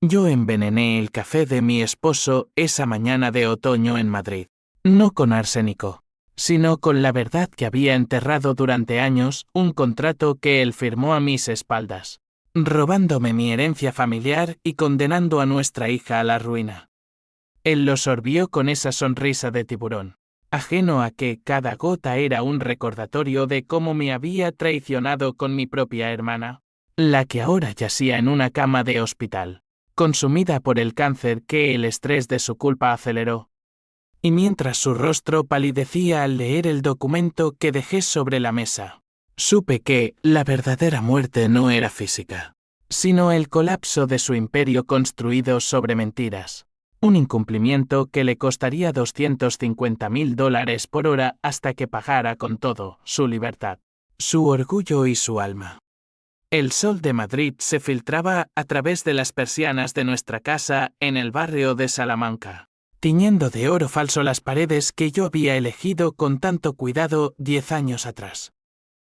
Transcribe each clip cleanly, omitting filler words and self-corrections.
Yo envenené el café de mi esposo esa mañana de otoño en Madrid. No con arsénico, sino con la verdad que había enterrado durante años un contrato que él firmó a mis espaldas, robándome mi herencia familiar y condenando a nuestra hija a la ruina. Él lo sorbió con esa sonrisa de tiburón, ajeno a que cada gota era un recordatorio de cómo me había traicionado con mi propia hermana, la que ahora yacía en una cama de hospital, consumida por el cáncer que el estrés de su culpa aceleró. Y mientras su rostro palidecía al leer el documento que dejé sobre la mesa, supe que la verdadera muerte no era física, sino el colapso de su imperio construido sobre mentiras. Un incumplimiento que le costaría $250.000 por hora hasta que pagara con todo su libertad, su orgullo y su alma. El sol de Madrid se filtraba a través de las persianas de nuestra casa en el barrio de Salamanca, tiñendo de oro falso las paredes que yo había elegido con tanto cuidado 10 años atrás.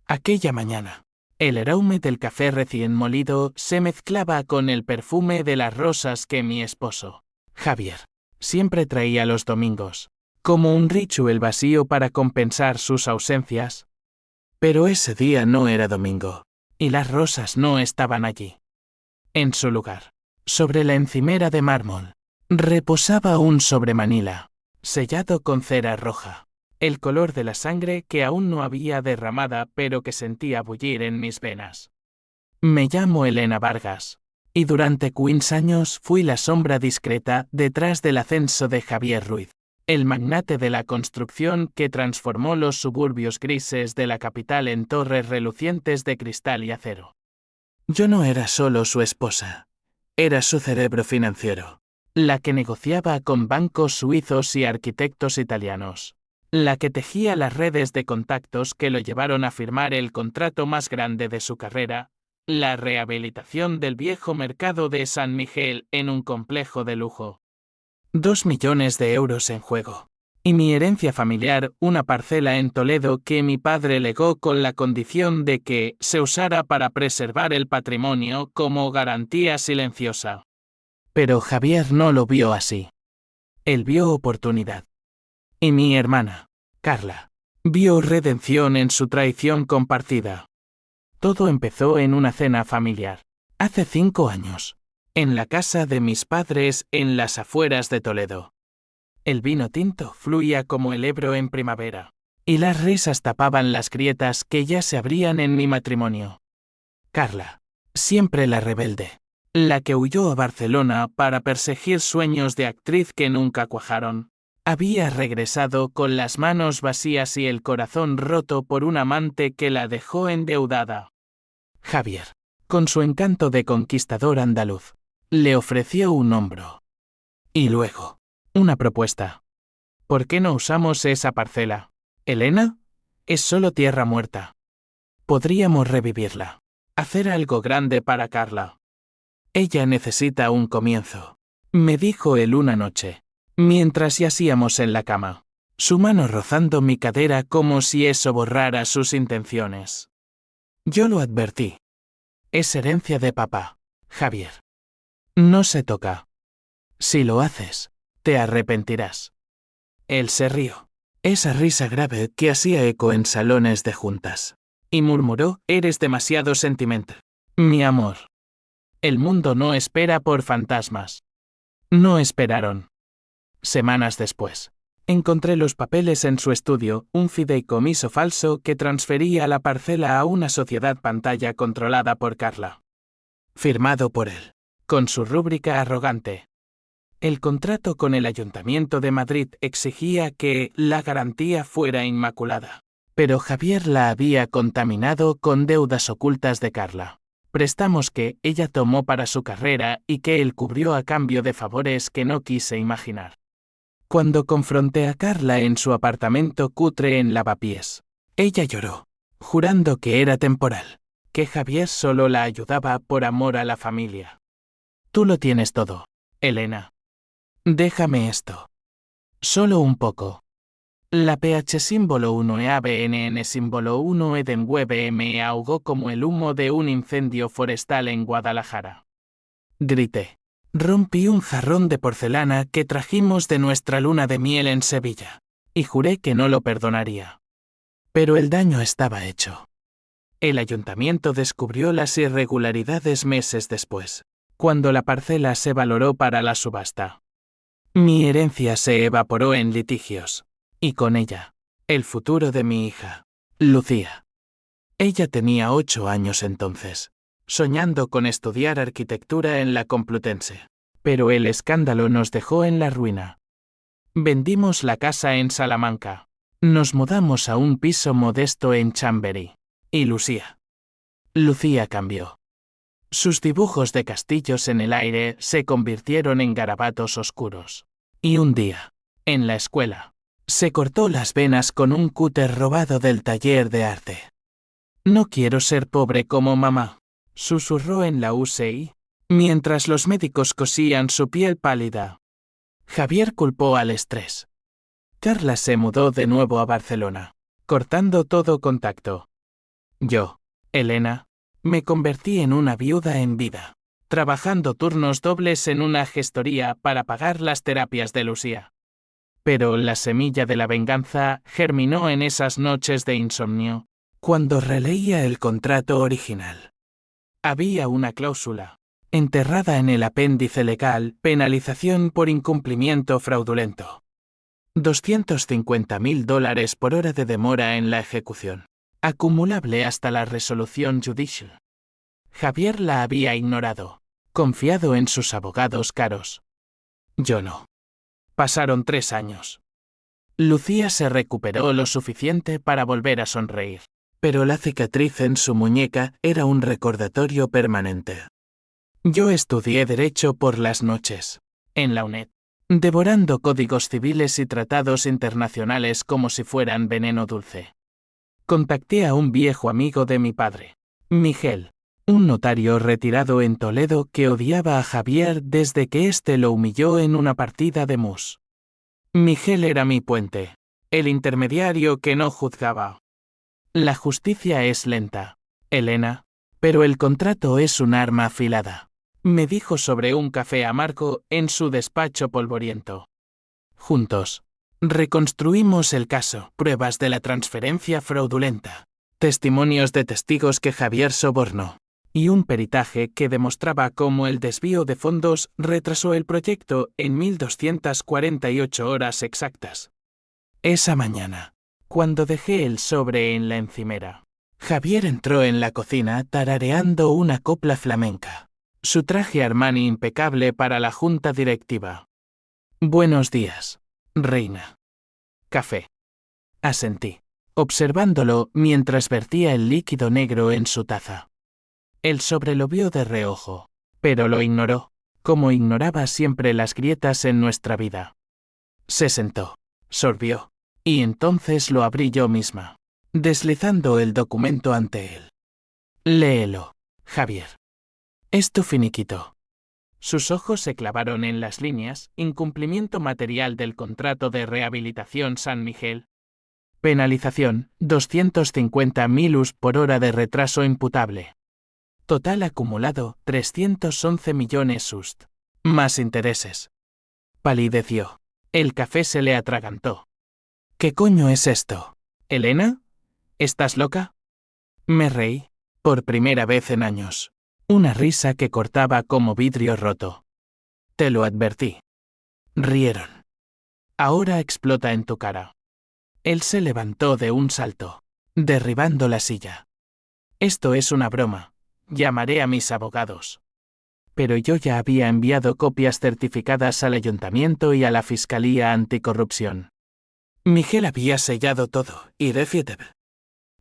Aquella mañana, el aroma del café recién molido se mezclaba con el perfume de las rosas que mi esposo, Javier, siempre traía los domingos, como un ritual vacío para compensar sus ausencias. Pero ese día no era domingo, y las rosas no estaban allí. En su lugar, sobre la encimera de mármol, reposaba un sobremanila, sellado con cera roja, el color de la sangre que aún no había derramada pero que sentía bullir en mis venas. Me llamo Elena Vargas, y durante 15 años fui la sombra discreta detrás del ascenso de Javier Ruiz, el magnate de la construcción que transformó los suburbios grises de la capital en torres relucientes de cristal y acero. Yo no era solo su esposa, era su cerebro financiero, la que negociaba con bancos suizos y arquitectos italianos, la que tejía las redes de contactos que lo llevaron a firmar el contrato más grande de su carrera, la rehabilitación del viejo mercado de San Miguel en un complejo de lujo. 2 millones de euros en juego. Y mi herencia familiar, una parcela en Toledo que mi padre legó con la condición de que se usara para preservar el patrimonio como garantía silenciosa. Pero Javier no lo vio así. Él vio oportunidad. Y mi hermana, Carla, vio redención en su traición compartida. Todo empezó en una cena familiar, hace 5 años, en la casa de mis padres en las afueras de Toledo. El vino tinto fluía como el Ebro en primavera, y las risas tapaban las grietas que ya se abrían en mi matrimonio. Carla, siempre la rebelde, la que huyó a Barcelona para perseguir sueños de actriz que nunca cuajaron, había regresado con las manos vacías y el corazón roto por un amante que la dejó endeudada. Javier, con su encanto de conquistador andaluz, le ofreció un hombro. Y luego, una propuesta. ¿Por qué no usamos esa parcela? ¿Elena? Es solo tierra muerta. Podríamos revivirla. Hacer algo grande para Carla. Ella necesita un comienzo, me dijo él una noche, mientras yacíamos en la cama, su mano rozando mi cadera como si eso borrara sus intenciones. Yo lo advertí. Es herencia de papá, Javier. No se toca. Si lo haces, te arrepentirás. Él se rió, esa risa grave que hacía eco en salones de juntas, y murmuró: eres demasiado sentimental, mi amor. El mundo no espera por fantasmas. No esperaron. Semanas después, encontré los papeles en su estudio, un fideicomiso falso que transfería la parcela a una sociedad pantalla controlada por Carla. Firmado por él, con su rúbrica arrogante. El contrato con el Ayuntamiento de Madrid exigía que la garantía fuera inmaculada, pero Javier la había contaminado con deudas ocultas de Carla. Préstamos que ella tomó para su carrera y que él cubrió a cambio de favores que no quise imaginar. Cuando confronté a Carla en su apartamento cutre en Lavapiés, ella lloró, jurando que era temporal, que Javier solo la ayudaba por amor a la familia. Tú lo tienes todo, Elena. Déjame esto. Solo un poco. La PH símbolo 1 e ABNN símbolo 1 Edenweb me ahogó como el humo de un incendio forestal en Guadalajara. Grité. Rompí un jarrón de porcelana que trajimos de nuestra luna de miel en Sevilla, y juré que no lo perdonaría. Pero el daño estaba hecho. El ayuntamiento descubrió las irregularidades meses después, cuando la parcela se valoró para la subasta. Mi herencia se evaporó en litigios, y con ella, el futuro de mi hija, Lucía. Ella tenía 8 años entonces, soñando con estudiar arquitectura en la Complutense. Pero el escándalo nos dejó en la ruina. Vendimos la casa en Salamanca. Nos mudamos a un piso modesto en Chamberí. Y Lucía cambió. Sus dibujos de castillos en el aire se convirtieron en garabatos oscuros. Y un día, en la escuela, se cortó las venas con un cúter robado del taller de arte. No quiero ser pobre como mamá, susurró en la UCI, mientras los médicos cosían su piel pálida. Javier culpó al estrés. Carla se mudó de nuevo a Barcelona, cortando todo contacto. Yo, Elena, me convertí en una viuda en vida, trabajando turnos dobles en una gestoría para pagar las terapias de Lucía. Pero la semilla de la venganza germinó en esas noches de insomnio, cuando releía el contrato original. Había una cláusula, enterrada en el apéndice legal, penalización por incumplimiento fraudulento. $250.000 por hora de demora en la ejecución, acumulable hasta la resolución judicial. Javier la había ignorado, confiado en sus abogados caros. Yo no. Pasaron 3 años. Lucía se recuperó lo suficiente para volver a sonreír, pero la cicatriz en su muñeca era un recordatorio permanente. Yo estudié Derecho por las noches, en la UNED, devorando códigos civiles y tratados internacionales como si fueran veneno dulce. Contacté a un viejo amigo de mi padre, Miguel, un notario retirado en Toledo que odiaba a Javier desde que éste lo humilló en una partida de mus. Miguel era mi puente, el intermediario que no juzgaba. La justicia es lenta, Elena, pero el contrato es un arma afilada, me dijo sobre un café amargo en su despacho polvoriento. Juntos, reconstruimos el caso, pruebas de la transferencia fraudulenta, testimonios de testigos que Javier sobornó, y un peritaje que demostraba cómo el desvío de fondos retrasó el proyecto en 1248 horas exactas. Esa mañana, cuando dejé el sobre en la encimera, Javier entró en la cocina tarareando una copla flamenca, su traje Armani impecable para la junta directiva. Buenos días, reina. Café. Asentí, observándolo mientras vertía el líquido negro en su taza. El sobre lo vio de reojo, pero lo ignoró, como ignoraba siempre las grietas en nuestra vida. Se sentó, sorbió, y entonces lo abrí yo misma, deslizando el documento ante él. Léelo, Javier. Es tu finiquito. Sus ojos se clavaron en las líneas, incumplimiento material del contrato de rehabilitación San Miguel. Penalización, 250.000 US por hora de retraso imputable. Total acumulado, 311 millones USD. Más intereses. Palideció. El café se le atragantó. ¿Qué coño es esto? ¿Elena? ¿Estás loca? Me reí, por primera vez en años. Una risa que cortaba como vidrio roto. Te lo advertí. Rieron. Ahora explota en tu cara. Él se levantó de un salto, derribando la silla. Esto es una broma. Llamaré a mis abogados. Pero yo ya había enviado copias certificadas al ayuntamiento y a la Fiscalía Anticorrupción. Miguel había sellado todo, y Refietev.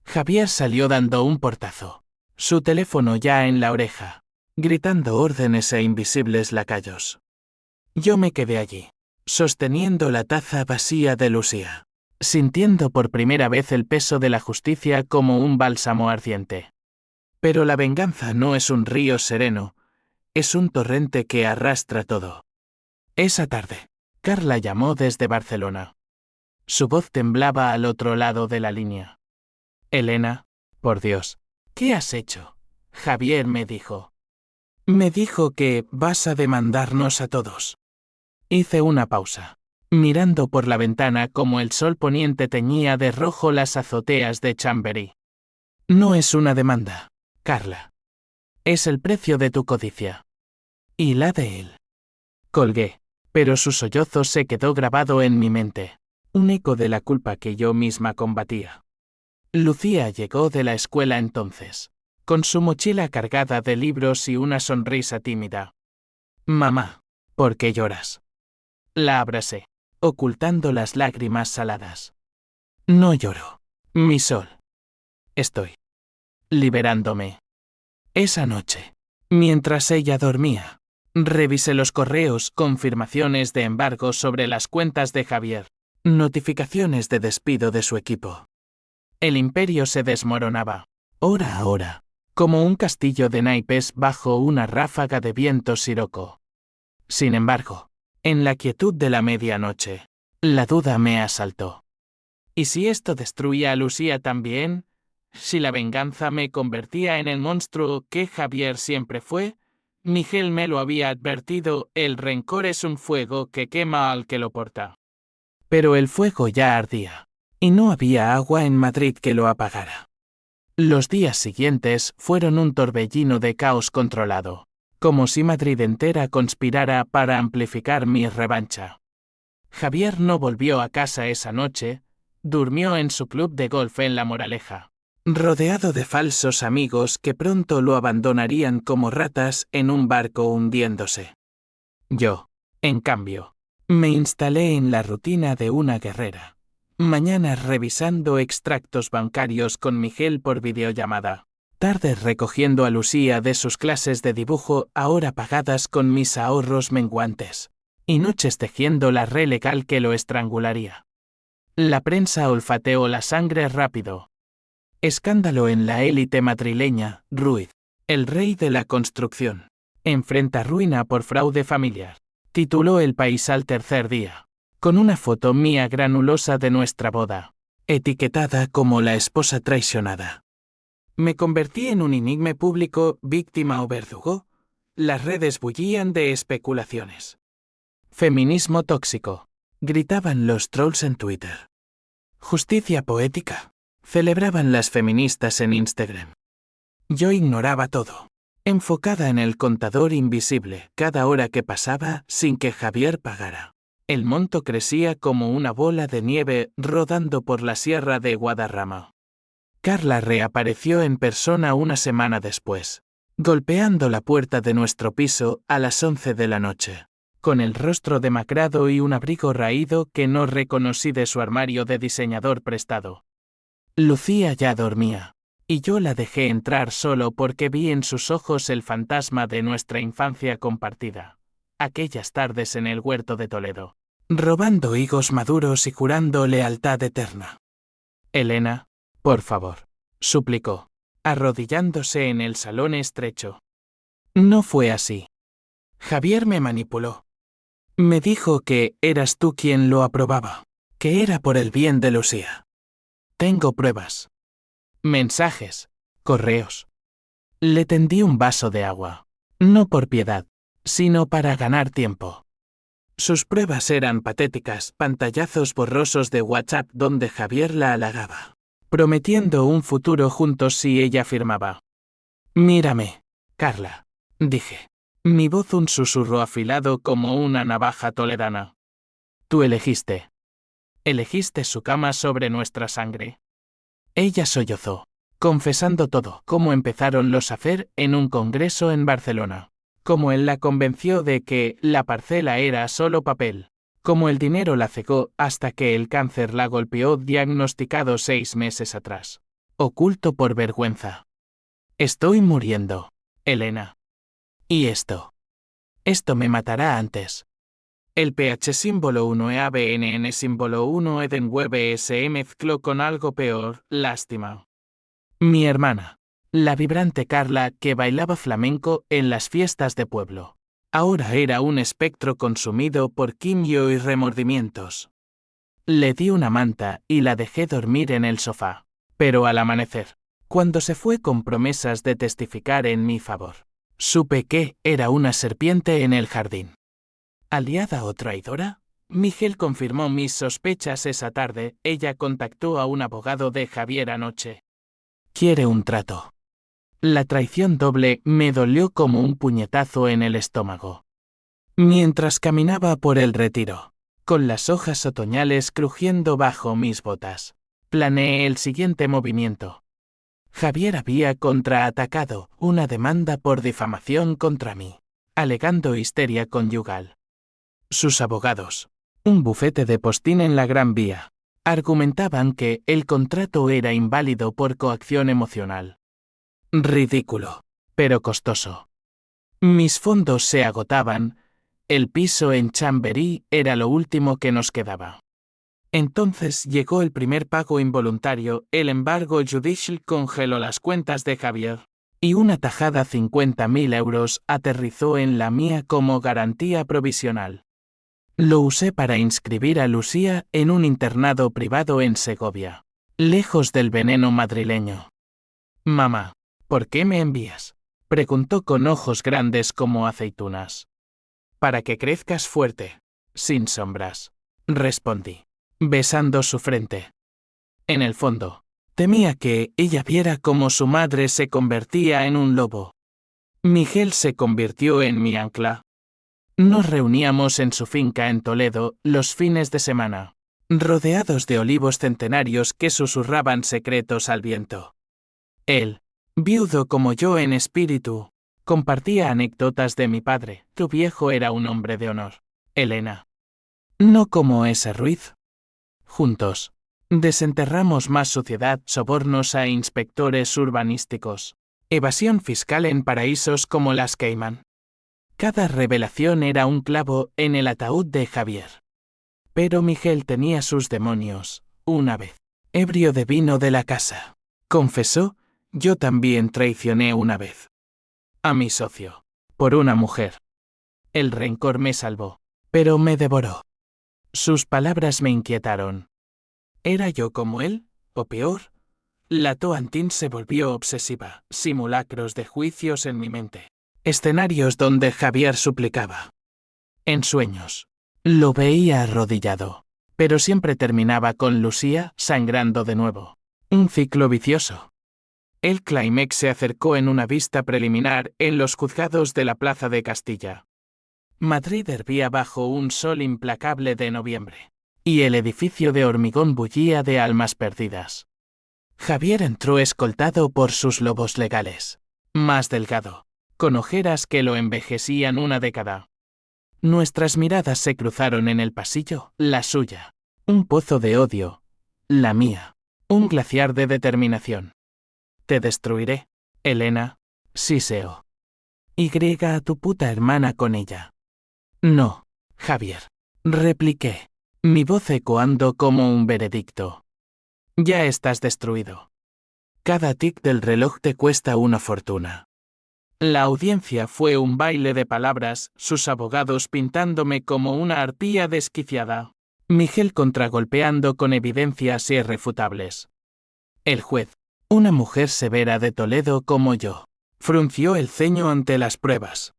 Javier salió dando un portazo, su teléfono ya en la oreja, gritando órdenes a invisibles lacayos. Yo me quedé allí, sosteniendo la taza vacía de Lucía, sintiendo por primera vez el peso de la justicia como un bálsamo ardiente. Pero la venganza no es un río sereno, es un torrente que arrastra todo. Esa tarde, Carla llamó desde Barcelona. Su voz temblaba al otro lado de la línea. Elena, por Dios, ¿qué has hecho? Javier me dijo. Me dijo que vas a demandarnos a todos. Hice una pausa, mirando por la ventana como el sol poniente teñía de rojo las azoteas de Chambery. No es una demanda, Carla. Es el precio de tu codicia. Y la de él. Colgué, pero su sollozo se quedó grabado en mi mente, un eco de la culpa que yo misma combatía. Lucía llegó de la escuela entonces, con su mochila cargada de libros y una sonrisa tímida. Mamá, ¿por qué lloras? La abracé, ocultando las lágrimas saladas. No lloro, mi sol. Estoy liberándome. Esa noche, mientras ella dormía, revisé los correos, confirmaciones de embargo sobre las cuentas de Javier, notificaciones de despido de su equipo. El imperio se desmoronaba, hora a hora, como un castillo de naipes bajo una ráfaga de viento siroco. Sin embargo, en la quietud de la medianoche, la duda me asaltó. ¿Y si esto destruía a Lucía también? Si la venganza me convertía en el monstruo que Javier siempre fue, Miguel me lo había advertido, el rencor es un fuego que quema al que lo porta. Pero el fuego ya ardía, y no había agua en Madrid que lo apagara. Los días siguientes fueron un torbellino de caos controlado, como si Madrid entera conspirara para amplificar mi revancha. Javier no volvió a casa esa noche, durmió en su club de golf en La Moraleja, rodeado de falsos amigos que pronto lo abandonarían como ratas en un barco hundiéndose. Yo, en cambio, me instalé en la rutina de una guerrera. Mañanas revisando extractos bancarios con Miguel por videollamada. Tardes recogiendo a Lucía de sus clases de dibujo ahora pagadas con mis ahorros menguantes. Y noches tejiendo la red legal que lo estrangularía. La prensa olfateó la sangre rápido. Escándalo en la élite madrileña, Ruiz, el rey de la construcción. Enfrenta ruina por fraude familiar. Tituló El País al tercer día, con una foto mía granulosa de nuestra boda, etiquetada como la esposa traicionada. Me convertí en un enigma público, víctima o verdugo. Las redes bullían de especulaciones. Feminismo tóxico, gritaban los trolls en Twitter. Justicia poética, celebraban las feministas en Instagram. Yo ignoraba todo, enfocada en el contador invisible, cada hora que pasaba sin que Javier pagara. El monto crecía como una bola de nieve rodando por la sierra de Guadarrama. Carla reapareció en persona una semana después, golpeando la puerta de nuestro piso a las 11 de la noche, con el rostro demacrado y un abrigo raído que no reconocí de su armario de diseñador prestado. Lucía ya dormía, y yo la dejé entrar solo porque vi en sus ojos el fantasma de nuestra infancia compartida, aquellas tardes en el huerto de Toledo, robando higos maduros y jurando lealtad eterna. Elena, por favor, suplicó, arrodillándose en el salón estrecho. No fue así. Javier me manipuló. Me dijo que eras tú quien lo aprobaba, que era por el bien de Lucía. Tengo pruebas. Mensajes, correos. Le tendí un vaso de agua, no por piedad, sino para ganar tiempo. Sus pruebas eran patéticas, pantallazos borrosos de WhatsApp donde Javier la halagaba, prometiendo un futuro juntos si ella firmaba. Mírame, Carla, dije. Mi voz un susurro afilado como una navaja toledana. Tú elegiste. Elegiste su cama sobre nuestra sangre. Ella sollozó, confesando todo, cómo empezaron los hacer en un congreso en Barcelona, cómo él la convenció de que la parcela era solo papel, cómo el dinero la cegó hasta que el cáncer la golpeó diagnosticado 6 meses atrás, oculto por vergüenza. Estoy muriendo, Elena. ¿Y esto? Esto me matará antes. El pH símbolo 1 EABNN símbolo 1 Edenweb se mezcló con algo peor, lástima. Mi hermana, la vibrante Carla que bailaba flamenco en las fiestas de pueblo, ahora era un espectro consumido por quimio y remordimientos. Le di una manta y la dejé dormir en el sofá, pero al amanecer, cuando se fue con promesas de testificar en mi favor, Supe que era una serpiente en el jardín. ¿Aliada o traidora? Miguel confirmó mis sospechas esa tarde. Ella contactó a un abogado de Javier anoche. Quiere un trato. La traición doble me dolió como un puñetazo en el estómago. Mientras caminaba por el retiro, con las hojas otoñales crujiendo bajo mis botas, planeé el siguiente movimiento. Javier había contraatacado una demanda por difamación contra mí, alegando histeria conyugal. Sus abogados, un bufete de postín en la Gran Vía, argumentaban que el contrato era inválido por coacción emocional. Ridículo, pero costoso. Mis fondos se agotaban, el piso en Chamberí era lo último que nos quedaba. Entonces llegó el primer pago involuntario, el embargo judicial congeló las cuentas de Javier, y una tajada 50.000 euros aterrizó en la mía como garantía provisional. Lo usé para inscribir a Lucía en un internado privado en Segovia, lejos del veneno madrileño. Mamá, ¿por qué me envías?, preguntó con ojos grandes como aceitunas. Para que crezcas fuerte, sin sombras, respondí, besando su frente. En el fondo, temía que ella viera cómo su madre se convertía en un lobo. Miguel se convirtió en mi ancla. Nos reuníamos en su finca en Toledo los fines de semana, rodeados de olivos centenarios que susurraban secretos al viento. Él, viudo como yo en espíritu, compartía anécdotas de mi padre. Tu viejo era un hombre de honor, Elena. No como ese Ruiz. Juntos, desenterramos más suciedad, sobornos a inspectores urbanísticos, evasión fiscal en paraísos como las Cayman. Cada revelación era un clavo en el ataúd de Javier. Pero Miguel tenía sus demonios. Una vez, ebrio de vino de la casa, confesó, yo también traicioné una vez a mi socio, por una mujer. El rencor me salvó, pero me devoró. Sus palabras me inquietaron. ¿Era yo como él, o peor? La Toantín se volvió obsesiva, simulacros de juicios en mi mente. Escenarios donde Javier suplicaba. En sueños. Lo veía arrodillado, pero siempre terminaba con Lucía sangrando de nuevo. Un ciclo vicioso. El clímax se acercó en una vista preliminar en los juzgados de la Plaza de Castilla. Madrid hervía bajo un sol implacable de noviembre, y el edificio de hormigón bullía de almas perdidas. Javier entró escoltado por sus lobos legales, más delgado, con ojeras que lo envejecían una década. Nuestras miradas se cruzaron en el pasillo, la suya, un pozo de odio, la mía, un glaciar de determinación. Te destruiré, Elena, siseo. Y a tu puta hermana con ella. No, Javier, repliqué, mi voz ecoando como un veredicto. Ya estás destruido. Cada tic del reloj te cuesta una fortuna. La audiencia fue un baile de palabras, sus abogados pintándome como una arpía desquiciada. Miguel contragolpeando con evidencias irrefutables. El juez, una mujer severa de Toledo como yo, frunció el ceño ante las pruebas.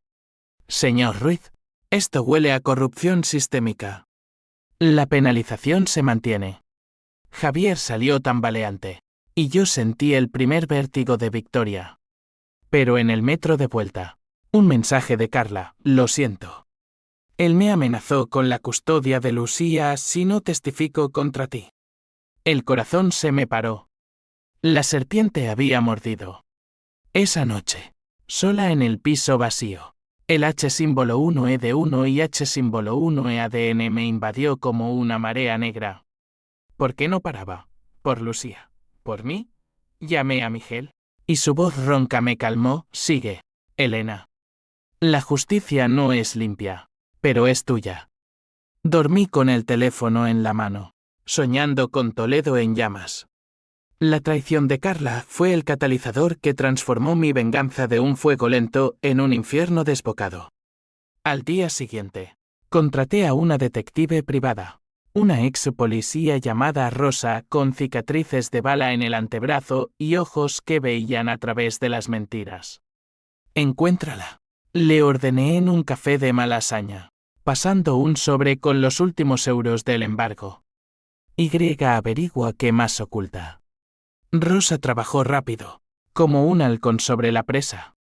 Señor Ruiz, esto huele a corrupción sistémica. La penalización se mantiene. Javier salió tambaleante, y yo sentí el primer vértigo de victoria. Pero en el metro de vuelta, un mensaje de Carla, lo siento. Él me amenazó con la custodia de Lucía si no testifico contra ti. El corazón se me paró. La serpiente había mordido. Esa noche, sola en el piso vacío, el H símbolo 1E1 y H símbolo 1E me invadió como una marea negra. ¿Por qué no paraba? ¿Por Lucía? ¿Por mí? Llamé a Miguel, y su voz ronca me calmó. Sigue, Elena. La justicia no es limpia, pero es tuya. Dormí con el teléfono en la mano, soñando con Toledo en llamas. La traición de Carla fue el catalizador que transformó mi venganza de un fuego lento en un infierno desbocado. Al día siguiente, contraté a una detective privada, una ex policía llamada Rosa con cicatrices de bala en el antebrazo y ojos que veían a través de las mentiras. Encuéntrala. Le ordené en un café de Malasaña, pasando un sobre con los últimos euros del embargo. Y averigua qué más oculta. Rosa trabajó rápido, como un halcón sobre la presa.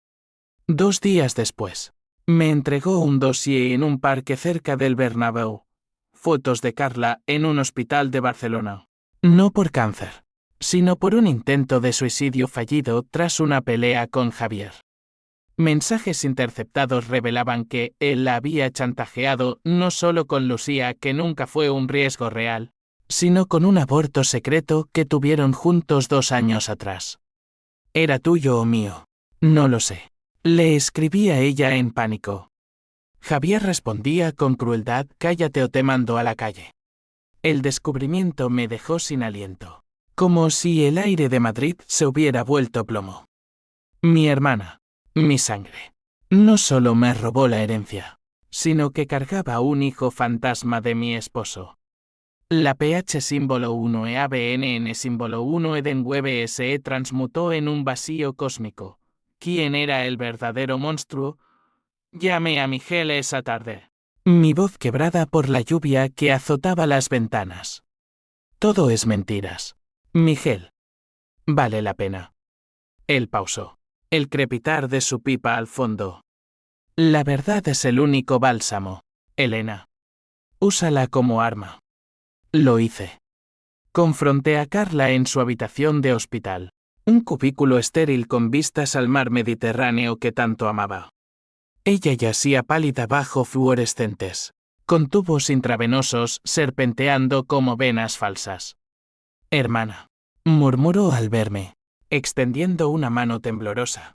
2 días después, me entregó un dossier en un parque cerca del Bernabéu. Fotos de Carla en un hospital de Barcelona. No por cáncer, sino por un intento de suicidio fallido tras una pelea con Javier. Mensajes interceptados revelaban que él la había chantajeado no solo con Lucía, que nunca fue un riesgo real, sino con un aborto secreto que tuvieron juntos 2 años atrás. ¿Era tuyo o mío? No lo sé. Le escribí a ella en pánico. Javier respondía con crueldad: cállate o te mando a la calle. El descubrimiento me dejó sin aliento, como si el aire de Madrid se hubiera vuelto plomo. Mi hermana, mi sangre, no solo me robó la herencia, sino que cargaba un hijo fantasma de mi esposo. La PH símbolo 1 e ABNN símbolo 1 Edenweb se transmutó en un vacío cósmico. ¿Quién era el verdadero monstruo? Llamé a Miguel esa tarde. Mi voz quebrada por la lluvia que azotaba las ventanas. Todo es mentiras. Miguel. Vale la pena. Él pausó. El crepitar de su pipa al fondo. La verdad es el único bálsamo, Elena. Úsala como arma. Lo hice. Confronté a Carla en su habitación de hospital. Un cubículo estéril con vistas al mar Mediterráneo que tanto amaba. Ella yacía pálida bajo fluorescentes, con tubos intravenosos serpenteando como venas falsas. Hermana, murmuró al verme, extendiendo una mano temblorosa.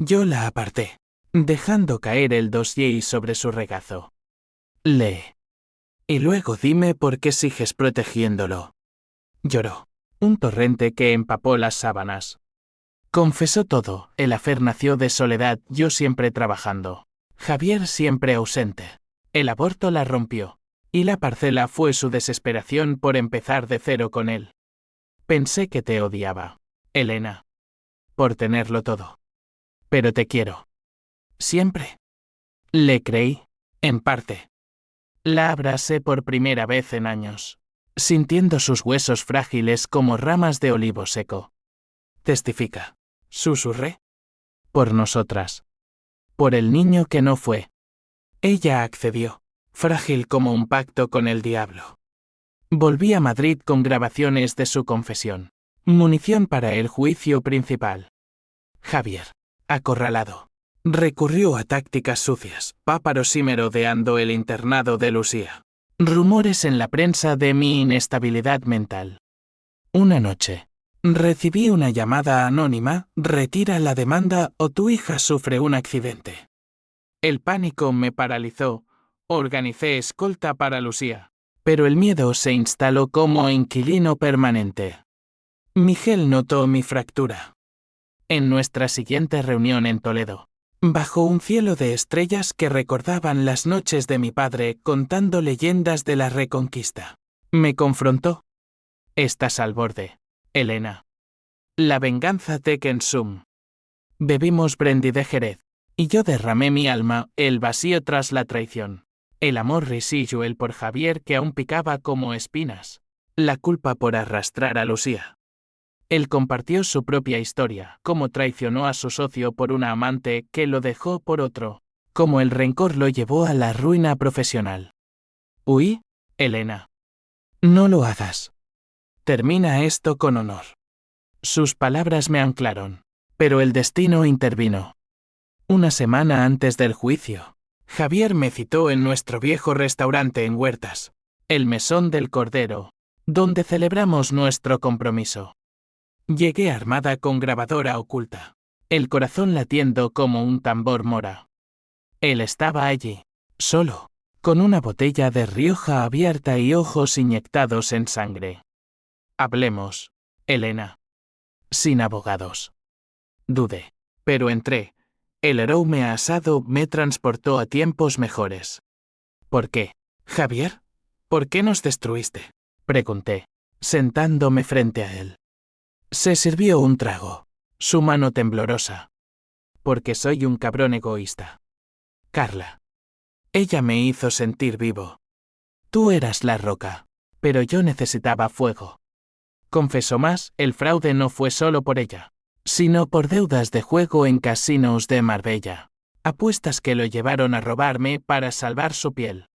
Yo la aparté, dejando caer el dossier sobre su regazo. Lee. Y luego dime por qué sigues protegiéndolo. Lloró. Un torrente que empapó las sábanas. Confesó todo: el afer nació de soledad, yo siempre trabajando. Javier siempre ausente. El aborto la rompió. Y la parcela fue su desesperación por empezar de cero con él. Pensé que te odiaba, Elena. Por tenerlo todo. Pero te quiero. Siempre. Le creí, en parte. La abracé por primera vez en años, sintiendo sus huesos frágiles como ramas de olivo seco. Testifica. Susurré. Por nosotras. Por el niño que no fue. Ella accedió, frágil como un pacto con el diablo. Volví a Madrid con grabaciones de su confesión. Munición para el juicio principal. Javier, acorralado, recurrió a tácticas sucias, páparos merodeando el internado de Lucía. Rumores en la prensa de mi inestabilidad mental. Una noche, recibí una llamada anónima: retira la demanda o tu hija sufre un accidente. El pánico me paralizó. Organicé escolta para Lucía, pero el miedo se instaló como inquilino permanente. Miguel notó mi fractura. En nuestra siguiente reunión en Toledo, bajo un cielo de estrellas que recordaban las noches de mi padre contando leyendas de la Reconquista, me confrontó. Estás al borde, Elena. La venganza te consum. Bebimos brandy de Jerez, y yo derramé mi alma, el vacío tras la traición, el amor residual por Javier que aún picaba como espinas, la culpa por arrastrar a Lucía. Él compartió su propia historia, cómo traicionó a su socio por una amante que lo dejó por otro, cómo el rencor lo llevó a la ruina profesional. Huí, Elena. No lo hagas. Termina esto con honor. Sus palabras me anclaron, pero el destino intervino. Una semana antes del juicio, Javier me citó en nuestro viejo restaurante en Huertas, el Mesón del Cordero, donde celebramos nuestro compromiso. Llegué armada con grabadora oculta, el corazón latiendo como un tambor mora. Él estaba allí, solo, con una botella de Rioja abierta y ojos inyectados en sangre. Hablemos, Elena. Sin abogados. Dudé, pero entré. El aroma asado me transportó a tiempos mejores. ¿Por qué, Javier? ¿Por qué nos destruiste? Pregunté, sentándome frente a él. Se sirvió un trago, su mano temblorosa. Porque soy un cabrón egoísta. Carla. Ella me hizo sentir vivo. Tú eras la roca. Pero yo necesitaba fuego. Confesó más, el fraude no fue solo por ella, sino por deudas de juego en casinos de Marbella. Apuestas que lo llevaron a robarme para salvar su piel.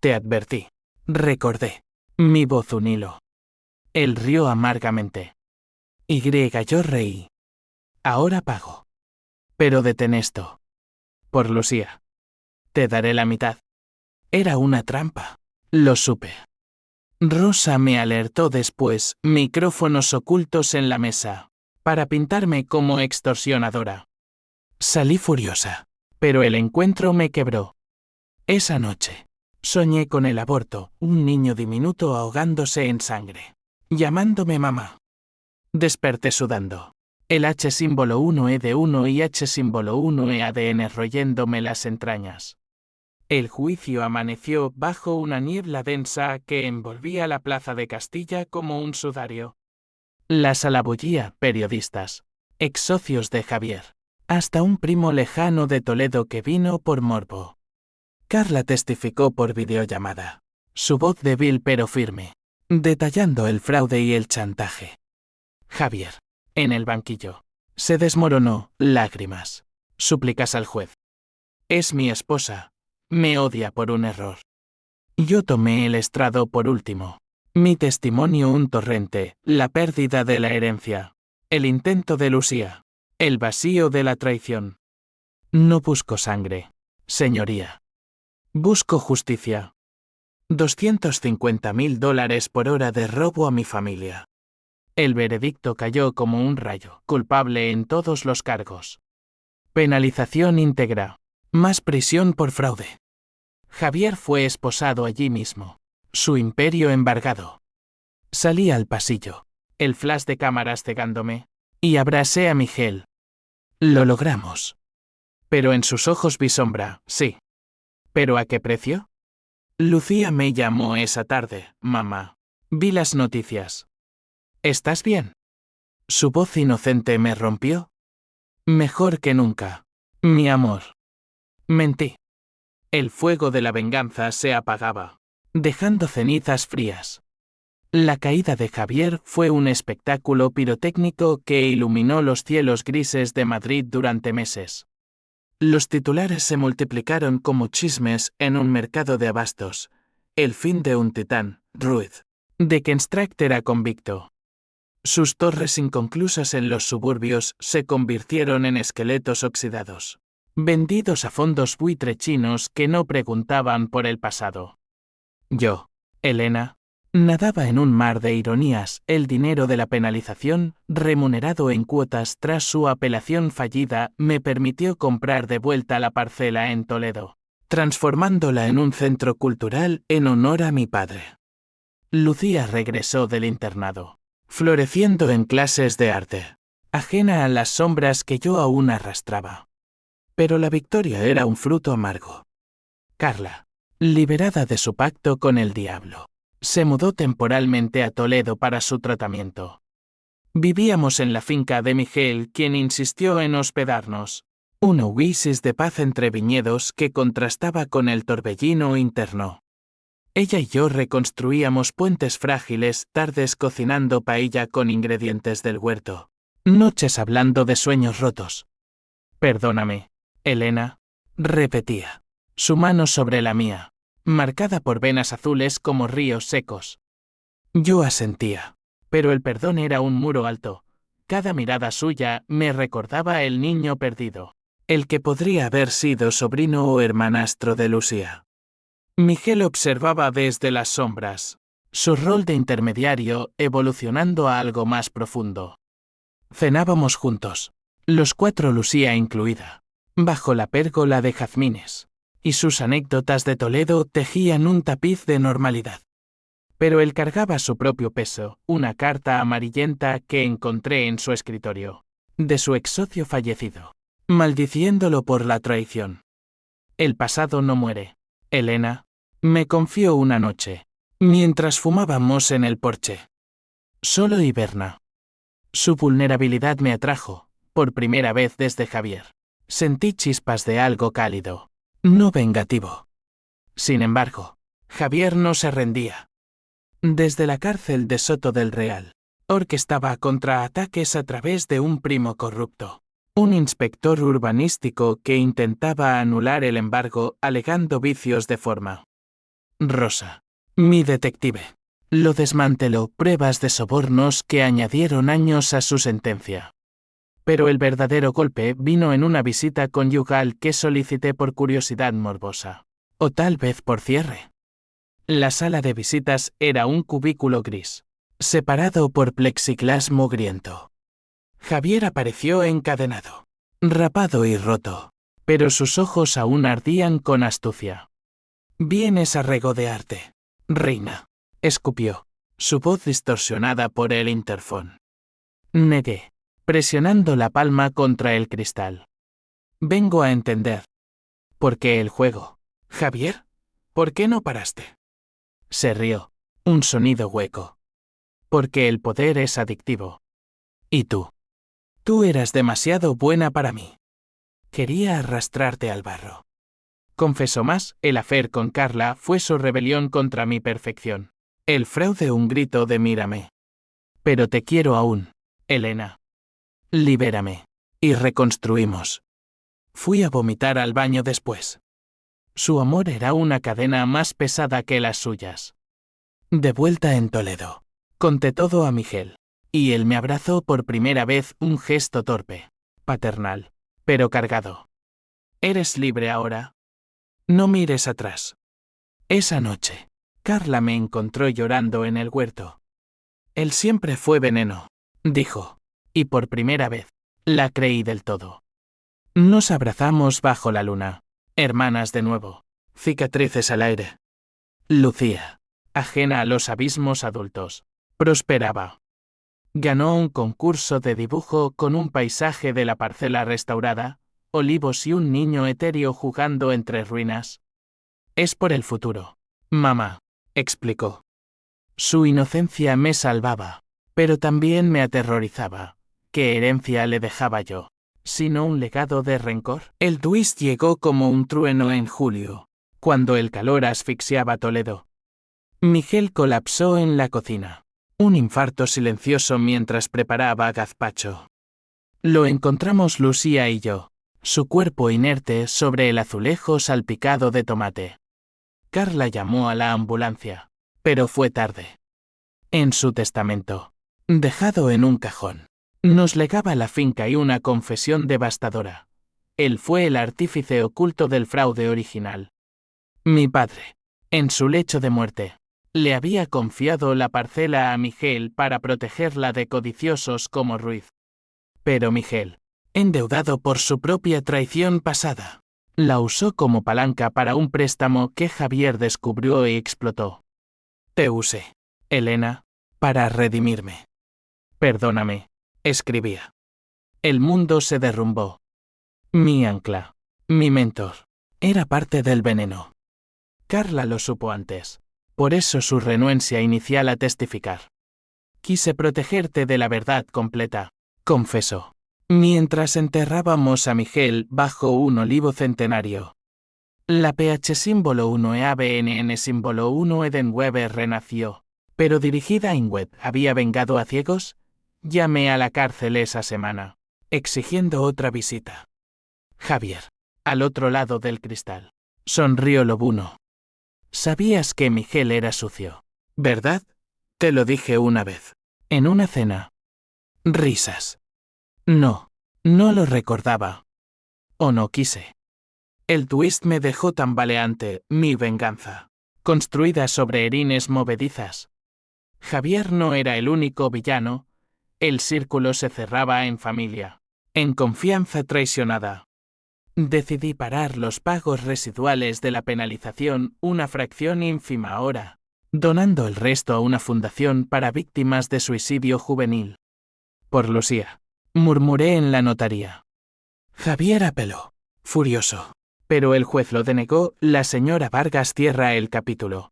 Te advertí. Recordé. Mi voz un hilo. Él rió amargamente. Yo reí. Ahora pago. Pero detén esto. Por Lucía. Te daré la mitad. Era una trampa. Lo supe. Rosa me alertó después, micrófonos ocultos en la mesa, para pintarme como extorsionadora. Salí furiosa. Pero el encuentro me quebró. Esa noche. Soñé con el aborto, un niño diminuto ahogándose en sangre. Llamándome mamá. Desperté sudando. El H símbolo 1E de 1 y H símbolo 1E ADN royéndome las entrañas. El juicio amaneció bajo una niebla densa que envolvía la plaza de Castilla como un sudario. La sala bullía, periodistas, ex socios de Javier, hasta un primo lejano de Toledo que vino por morbo. Carla testificó por videollamada, su voz débil pero firme, detallando el fraude y el chantaje. Javier, en el banquillo, se desmoronó, lágrimas, súplicas al juez. Es mi esposa. Me odia por un error. Yo tomé el estrado por último. Mi testimonio un torrente, la pérdida de la herencia, el intento de Lucía, el vacío de la traición. No busco sangre, señoría. Busco justicia. $250,000 por hora de robo a mi familia. El veredicto cayó como un rayo, culpable en todos los cargos. Penalización íntegra. Más prisión por fraude. Javier fue esposado allí mismo. Su imperio embargado. Salí al pasillo, el flash de cámaras cegándome, y abracé a Miguel. Lo logramos. Pero en sus ojos vi sombra, sí. ¿Pero a qué precio? Lucía me llamó esa tarde, mamá. Vi las noticias. ¿Estás bien? Su voz inocente me rompió. Mejor que nunca. Mi amor. Mentí. El fuego de la venganza se apagaba, dejando cenizas frías. La caída de Javier fue un espectáculo pirotécnico que iluminó los cielos grises de Madrid durante meses. Los titulares se multiplicaron como chismes en un mercado de abastos. El fin de un titán, Ruiz. De que Stracht era convicto. Sus torres inconclusas en los suburbios se convirtieron en esqueletos oxidados, vendidos a fondos buitre chinos que no preguntaban por el pasado. Yo, Elena, nadaba en un mar de ironías. El dinero de la penalización, remunerado en cuotas tras su apelación fallida, me permitió comprar de vuelta la parcela en Toledo, transformándola en un centro cultural en honor a mi padre. Lucía regresó del internado, floreciendo en clases de arte, ajena a las sombras que yo aún arrastraba. Pero la victoria era un fruto amargo. Carla, liberada de su pacto con el diablo, se mudó temporalmente a Toledo para su tratamiento. Vivíamos en la finca de Miguel, quien insistió en hospedarnos, un oasis de paz entre viñedos que contrastaba con el torbellino interno. Ella y yo reconstruíamos puentes frágiles, tardes cocinando paella con ingredientes del huerto, noches hablando de sueños rotos. Perdóname, Elena, repetía, su mano sobre la mía, marcada por venas azules como ríos secos. Yo asentía, pero el perdón era un muro alto. Cada mirada suya me recordaba el niño perdido, el que podría haber sido sobrino o hermanastro de Lucía. Miguel observaba desde las sombras, su rol de intermediario evolucionando a algo más profundo. Cenábamos juntos, los cuatro, Lucía incluida, bajo la pérgola de jazmines, y sus anécdotas de Toledo tejían un tapiz de normalidad. Pero él cargaba su propio peso, una carta amarillenta que encontré en su escritorio, de su ex socio fallecido, maldiciéndolo por la traición. El pasado no muere, Elena, me confió una noche, mientras fumábamos en el porche. Solo hiberna. Su vulnerabilidad me atrajo, por primera vez desde Javier. Sentí chispas de algo cálido, no vengativo. Sin embargo, Javier no se rendía. Desde la cárcel de Soto del Real, orquestaba contraataques a través de un primo corrupto, un inspector urbanístico que intentaba anular el embargo alegando vicios de forma. Rosa, mi detective, lo desmanteló pruebas de sobornos que añadieron años a su sentencia. Pero el verdadero golpe vino en una visita conyugal que solicité por curiosidad morbosa, o tal vez por cierre. La sala de visitas era un cubículo gris, separado por plexiglas mugriento. Javier apareció encadenado, rapado y roto, pero sus ojos aún ardían con astucia. «Vienes a regodearte, reina», escupió, su voz distorsionada por el interfón. Negué, presionando la palma contra el cristal. «Vengo a entender. ¿Por qué el juego? Javier, ¿por qué no paraste?» Se rió, un sonido hueco. «Porque el poder es adictivo. ¿Y tú? Tú eras demasiado buena para mí. Quería arrastrarte al barro». Confesó más, el affair con Carla fue su rebelión contra mi perfección. El fraude un grito de mírame. Pero te quiero aún, Elena. Libérame. Y reconstruimos. Fui a vomitar al baño después. Su amor era una cadena más pesada que las suyas. De vuelta en Toledo, conté todo a Miguel, y él me abrazó por primera vez, un gesto torpe, paternal, pero cargado. «Eres libre ahora. No mires atrás». Esa noche, Carla me encontró llorando en el huerto. «Él siempre fue veneno», dijo, y por primera vez, la creí del todo. Nos abrazamos bajo la luna, hermanas de nuevo, cicatrices al aire. Lucía, ajena a los abismos adultos, prosperaba. Ganó un concurso de dibujo con un paisaje de la parcela restaurada, olivos y un niño etéreo jugando entre ruinas. «Es por el futuro, mamá», explicó. Su inocencia me salvaba, pero también me aterrorizaba. ¿Qué herencia le dejaba yo? ¿Sino un legado de rencor? El twist llegó como un trueno en julio, cuando el calor asfixiaba Toledo. Miguel colapsó en la cocina. Un infarto silencioso mientras preparaba gazpacho. Lo encontramos Lucía y yo, su cuerpo inerte sobre el azulejo salpicado de tomate. Carla llamó a la ambulancia, pero fue tarde. En su testamento, dejado en un cajón, nos legaba la finca y una confesión devastadora. Él fue el artífice oculto del fraude original. Mi padre, en su lecho de muerte, le había confiado la parcela a Miguel para protegerla de codiciosos como Ruiz. Pero Miguel, endeudado por su propia traición pasada, la usó como palanca para un préstamo que Javier descubrió y explotó. «Te usé, Elena, para redimirme. Perdóname», escribía. El mundo se derrumbó. Mi ancla, mi mentor, era parte del veneno. Carla lo supo antes, por eso su renuencia inicial a testificar. «Quise protegerte de la verdad completa», confesó, mientras enterrábamos a Miguel bajo un olivo centenario. La PH símbolo 1 e ABNN símbolo 1 Eden Weber renació, pero dirigida a Ingwed había vengado a ciegos. Llamé a la cárcel esa semana, exigiendo otra visita. Javier, al otro lado del cristal, sonrió lobuno. «Sabías que Miguel era sucio, ¿verdad? Te lo dije una vez, en una cena». Risas. No, no lo recordaba. O no quise. El twist me dejó tambaleante, mi venganza, construida sobre erines movedizas. Javier no era el único villano, el círculo se cerraba en familia, en confianza traicionada. Decidí parar los pagos residuales de la penalización, una fracción ínfima ahora, donando el resto a una fundación para víctimas de suicidio juvenil. «Por Lucía», murmuré en la notaría. Javier apeló, furioso, pero el juez lo denegó. La señora Vargas cierra el capítulo.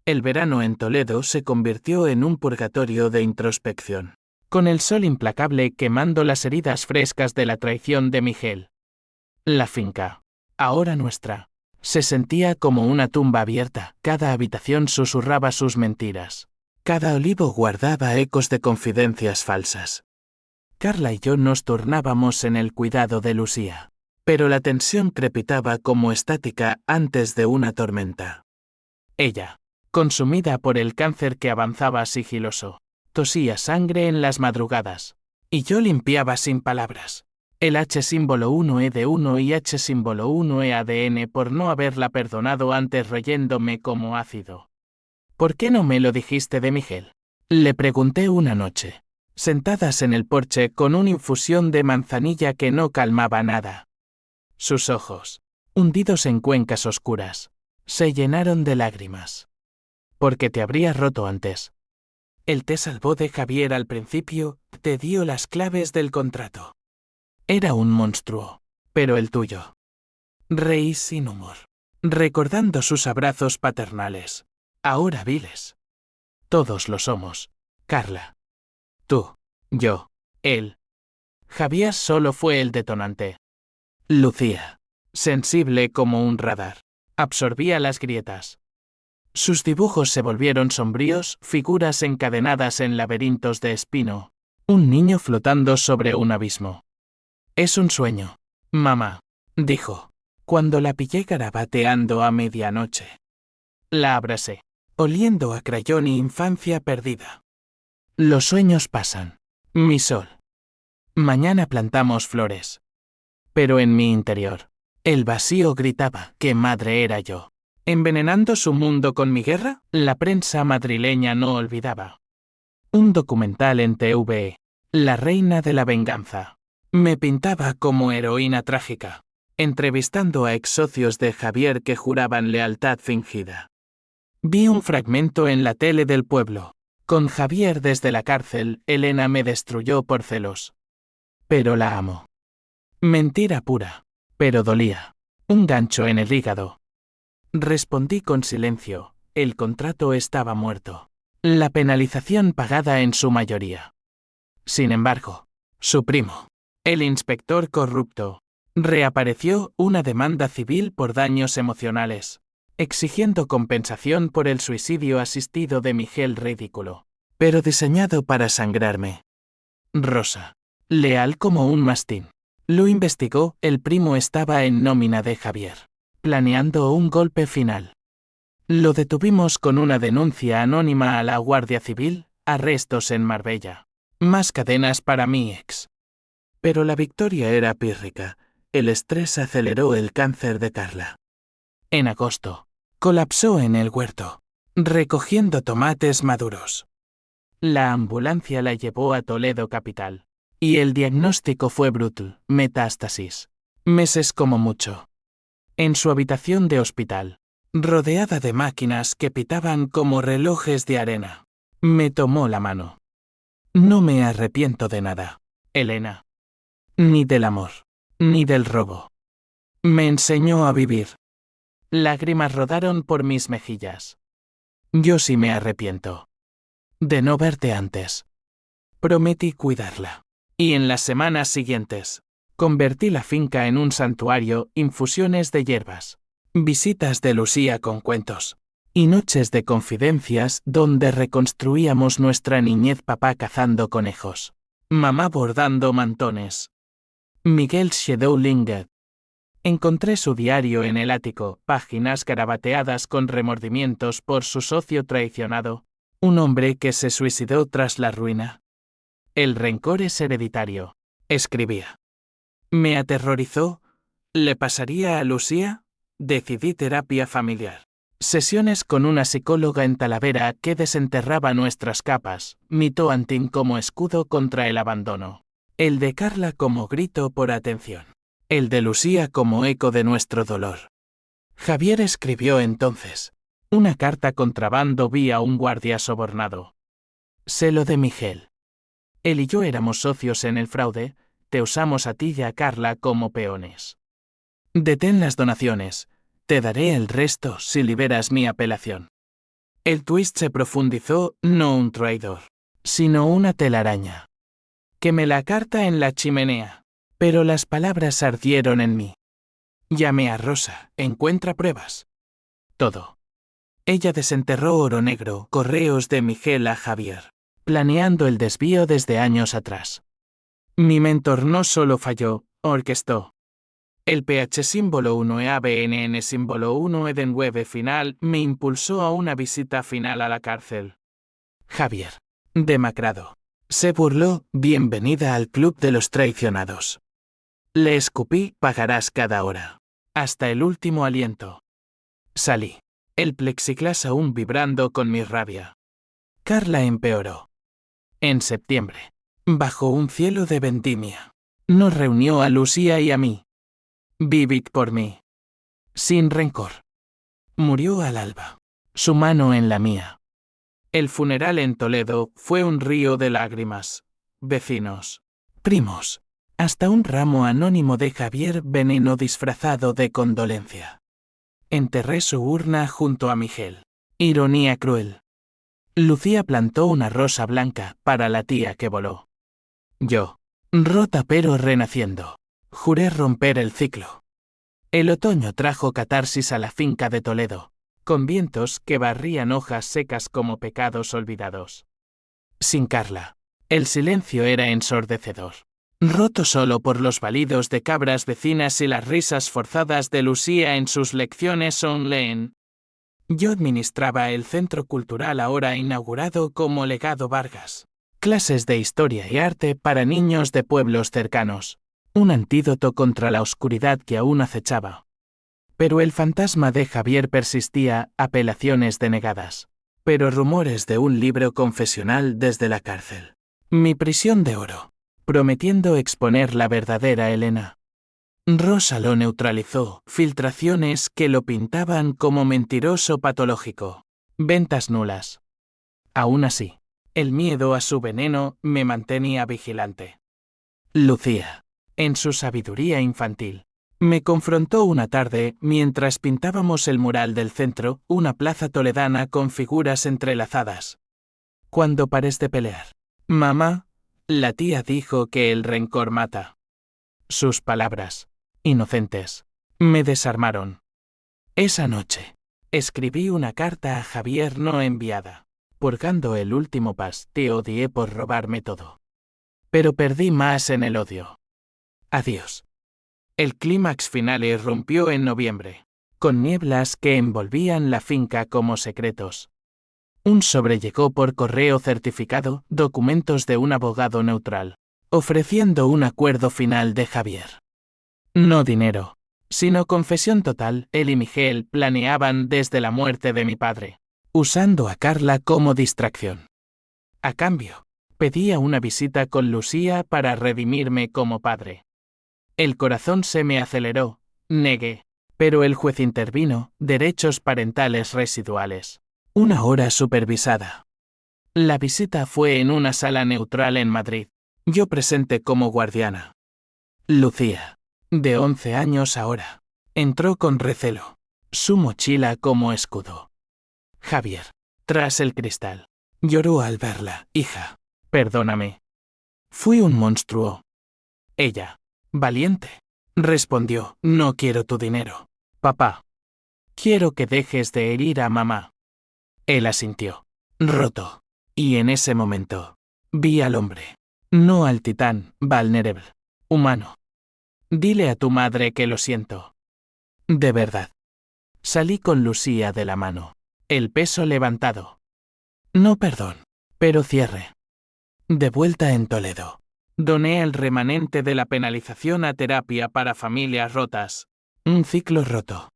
El verano en Toledo se convirtió en un purgatorio de introspección, con el sol implacable quemando las heridas frescas de la traición de Miguel. La finca, ahora nuestra, se sentía como una tumba abierta. Cada habitación susurraba sus mentiras. Cada olivo guardaba ecos de confidencias falsas. Carla y yo nos turnábamos en el cuidado de Lucía, pero la tensión crepitaba como estática antes de una tormenta. Ella, consumida por el cáncer que avanzaba sigiloso, tosía sangre en las madrugadas, y yo limpiaba sin palabras el H símbolo 1E de 1 y H símbolo 1E ADN por no haberla perdonado antes reyéndome como ácido. ¿Por qué no me lo dijiste de Miguel? Le pregunté una noche, sentadas en el porche con una infusión de manzanilla que no calmaba nada. Sus ojos, hundidos en cuencas oscuras, se llenaron de lágrimas. Porque te habrías roto antes. Él te salvó de Javier al principio, te dio las claves del contrato. Era un monstruo, pero el tuyo. Reí sin humor, recordando sus abrazos paternales, ahora viles. Todos lo somos, Carla. Tú, yo, él. Javier solo fue el detonante. Lucía, sensible como un radar, absorbía las grietas. Sus dibujos se volvieron sombríos, figuras encadenadas en laberintos de espino, un niño flotando sobre un abismo. Es un sueño, mamá, dijo, cuando la pillé garabateando a medianoche. La abracé, oliendo a crayón y infancia perdida. Los sueños pasan, mi sol. Mañana plantamos flores. Pero en mi interior, el vacío gritaba qué madre era yo. ¿Envenenando su mundo con mi guerra? La prensa madrileña no olvidaba. Un documental en TV, La reina de la venganza. Me pintaba como heroína trágica, entrevistando a ex socios de Javier que juraban lealtad fingida. Vi un fragmento en la tele del pueblo. Con Javier desde la cárcel, Elena me destruyó por celos. Pero la amo. Mentira pura, pero dolía. Un gancho en el hígado. Respondí con silencio, el contrato estaba muerto. La penalización pagada en su mayoría. Sin embargo, su primo, el inspector corrupto, reapareció una demanda civil por daños emocionales, exigiendo compensación por el suicidio asistido de Miguel ridículo, pero diseñado para sangrarme. Rosa, leal como un mastín. Lo investigó, el primo estaba en nómina de Javier, planeando un golpe final. Lo detuvimos con una denuncia anónima a la Guardia Civil, arrestos en Marbella. Más cadenas para mi ex. Pero la victoria era pírrica, el estrés aceleró el cáncer de Carla. En agosto, colapsó en el huerto, recogiendo tomates maduros. La ambulancia la llevó a Toledo capital, y el diagnóstico fue brutal, metástasis. Meses como mucho. En su habitación de hospital, rodeada de máquinas que pitaban como relojes de arena, me tomó la mano. No me arrepiento de nada, Elena. Ni del amor, ni del robo. Me enseñó a vivir. Lágrimas rodaron por mis mejillas. Yo sí me arrepiento. De no verte antes. Prometí cuidarla. Y en las semanas siguientes, convertí la finca en un santuario, infusiones de hierbas, visitas de Lucía con cuentos, y noches de confidencias donde reconstruíamos nuestra niñez, papá cazando conejos, mamá bordando mantones. Miguel Shadow Linget. Encontré su diario en el ático, páginas garabateadas con remordimientos por su socio traicionado, un hombre que se suicidó tras la ruina. El rencor es hereditario, escribía. Me aterrorizó. ¿Le pasaría a Lucía? Decidí terapia familiar. Sesiones con una psicóloga en Talavera que desenterraba nuestras capas, mito Antín como escudo contra el abandono. El de Carla como grito por atención. El de Lucía como eco de nuestro dolor. Javier escribió entonces una carta contrabando vía un guardia sobornado. Sé lo de Miguel. Él y yo éramos socios en el fraude, te usamos a ti y a Carla como peones. Detén las donaciones, te daré el resto si liberas mi apelación. El twist se profundizó, no un traidor, sino una telaraña. Quemé la carta en la chimenea, pero las palabras ardieron en mí. Llamé a Rosa, ¿encuentra pruebas? Todo. Ella desenterró oro negro, correos de Miguel a Javier, planeando el desvío desde años atrás. Mi mentor no solo falló, orquestó. El PH símbolo 1 e ABNN símbolo 1 Eden Web final me impulsó a una visita final a la cárcel. Javier, demacrado, se burló, bienvenida al club de los traicionados. Le escupí, pagarás cada hora. Hasta el último aliento. Salí. El plexiglas aún vibrando con mi rabia. Carla empeoró. En septiembre, bajo un cielo de vendimia, nos reunió a Lucía y a mí. Vivid por mí. Sin rencor. Murió al alba. Su mano en la mía. El funeral en Toledo fue un río de lágrimas. Vecinos. Primos. Hasta un ramo anónimo de Javier Veneno disfrazado de condolencia. Enterré su urna junto a Miguel. Ironía cruel. Lucía plantó una rosa blanca para la tía que voló. Yo, rota pero renaciendo, juré romper el ciclo. El otoño trajo catarsis a la finca de Toledo, con vientos que barrían hojas secas como pecados olvidados. Sin Carla, el silencio era ensordecedor. Roto solo por los balidos de cabras vecinas y las risas forzadas de Lucía en sus lecciones online. Yo administraba el centro cultural ahora inaugurado como Legado Vargas. Clases de historia y arte para niños de pueblos cercanos. Un antídoto contra la oscuridad que aún acechaba. Pero el fantasma de Javier persistía, apelaciones denegadas. Pero rumores de un libro confesional desde la cárcel. Mi prisión de oro. Prometiendo exponer la verdadera Elena. Rosa lo neutralizó, filtraciones que lo pintaban como mentiroso patológico. Ventas nulas. Aún así, el miedo a su veneno me mantenía vigilante. Lucía, en su sabiduría infantil, me confrontó una tarde mientras pintábamos el mural del centro, una plaza toledana con figuras entrelazadas. Cuando pares de pelear, mamá, la tía dijo que el rencor mata. Sus palabras, inocentes, me desarmaron. Esa noche, escribí una carta a Javier no enviada. Purgando el último pas, te odié por robarme todo. Pero perdí más en el odio. Adiós. El clímax final irrumpió en noviembre, con nieblas que envolvían la finca como secretos. Un sobre llegó por correo certificado, documentos de un abogado neutral, ofreciendo un acuerdo final de Javier. No dinero, sino confesión total. Él y Miguel planeaban desde la muerte de mi padre, usando a Carla como distracción. A cambio, pedía una visita con Lucía para redimirme como padre. El corazón se me aceleró, negué, pero el juez intervino, derechos parentales residuales. Una hora supervisada. La visita fue en una sala neutral en Madrid, yo presente como guardiana. Lucía, de 11 años ahora, entró con recelo, su mochila como escudo. Javier, tras el cristal, lloró al verla. Hija, perdóname. Fui un monstruo. Ella, valiente, respondió, no quiero tu dinero, papá. Quiero que dejes de herir a mamá. Él asintió, roto. Y en ese momento, vi al hombre, no al titán, vulnerable, humano. Dile a tu madre que lo siento. De verdad. Salí con Lucía de la mano, el peso levantado. No perdón, pero cierre. De vuelta en Toledo, doné el remanente de la penalización a terapia para familias rotas. Un ciclo roto.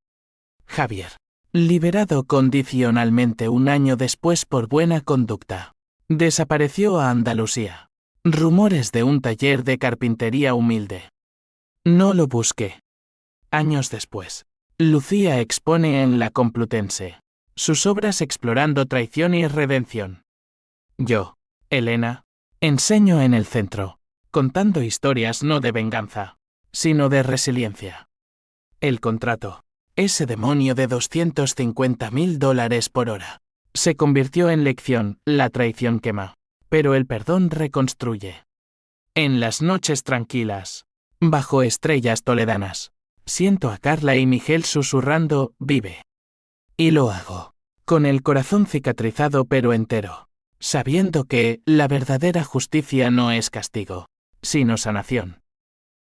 Javier, liberado condicionalmente un año después por buena conducta, desapareció a Andalucía. Rumores de un taller de carpintería humilde. No lo busqué. Años después, Lucía expone en La Complutense sus obras explorando traición y redención. Yo, Elena, enseño en el centro, contando historias no de venganza, sino de resiliencia. El contrato, ese demonio de $250,000 por hora, se convirtió en lección. La traición quema, pero el perdón reconstruye. En las noches tranquilas, bajo estrellas toledanas, Siento a Carla y Miguel susurrando, vive. Y lo hago. Con el corazón cicatrizado pero entero. Sabiendo que la verdadera justicia no es castigo, sino sanación.